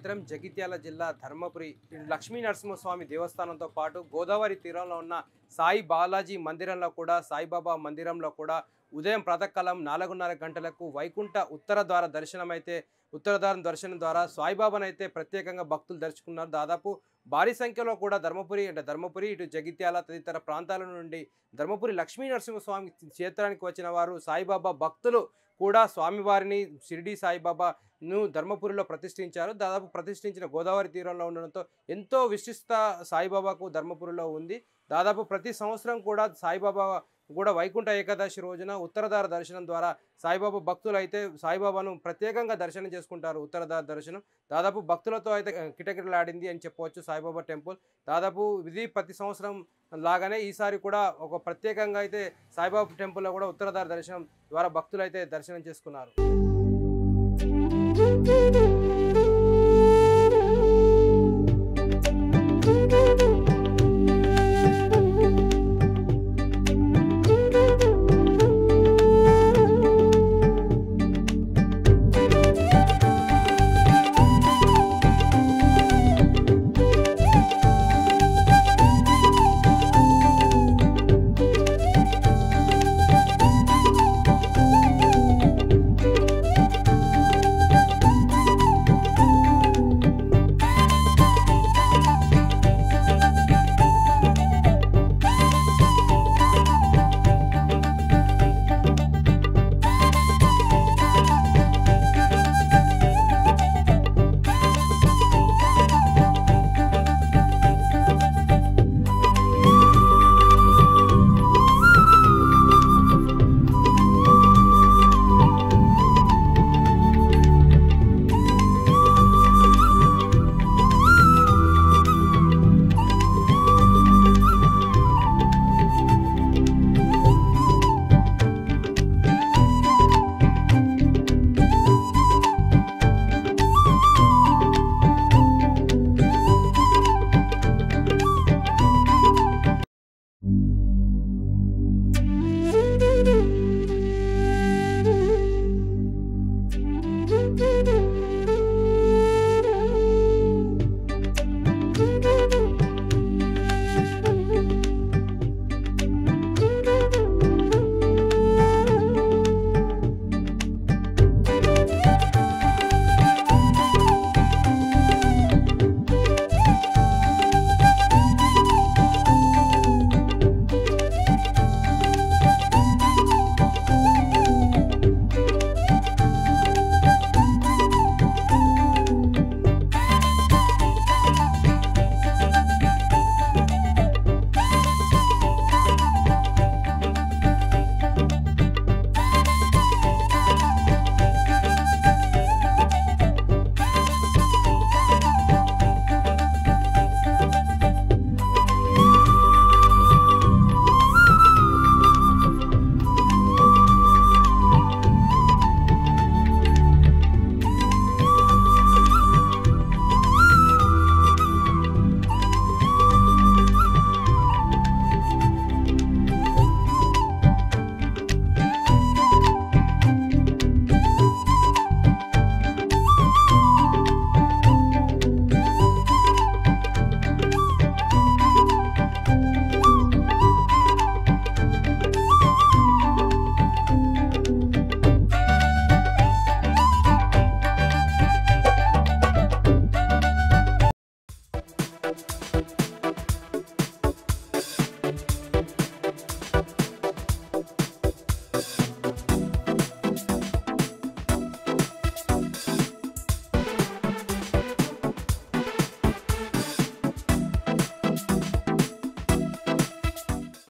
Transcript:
క్షేత్రం జగిత్యాల జిల్లా ధర్మపురి లక్ష్మీ నరసింహస్వామి దేవస్థానంతో పాటు గోదావరి తీరంలో ఉన్న సాయి బాలాజీ మందిరంలో కూడా సాయిబాబా మందిరంలో కూడా ఉదయం ప్రాతకాలం 4:30 గంటలకు వైకుంఠ ఉత్తర ద్వార దర్శనం ద్వారా సాయిబాబాను అయితే ప్రత్యేకంగా భక్తులు దర్శించుకున్నారు. దాదాపు భారీ సంఖ్యలో కూడా ధర్మపురి ఇటు జగిత్యాల తదితర ప్రాంతాల నుండి ధర్మపురి లక్ష్మీ నరసింహస్వామి క్షేత్రానికి వచ్చిన వారు సాయిబాబా భక్తులు కూడా స్వామివారిని షిరిడి సాయిబాబాను ధర్మపురిలో ప్రతిష్ఠించారు. దాదాపు ప్రతిష్ఠించిన గోదావరి తీరంలో ఉండడంతో ఎంతో విశిష్ట సాయిబాబాకు ధర్మపురిలో ఉంది. దాదాపు ప్రతి సంవత్సరం కూడా సాయిబాబా కూడా వైకుంఠ ఏకాదశి రోజున ఉత్తరధార దర్శనం ద్వారా సాయిబాబా భక్తులు అయితే సాయిబాబాను ప్రత్యేకంగా దర్శనం చేసుకుంటారు. ఉత్తరధార దర్శనం దాదాపు భక్తులతో అయితే కిటకిటలాడింది అని చెప్పవచ్చు. సాయిబాబా టెంపుల్ దాదాపు ఇది ప్రతి సంవత్సరం లాగానే ఈసారి కూడా ఒక ప్రత్యేకంగా అయితే సాయిబాబా టెంపుల్లో కూడా ఉత్తరధార దర్శనం ద్వారా భక్తులు అయితే దర్శనం చేసుకున్నారు.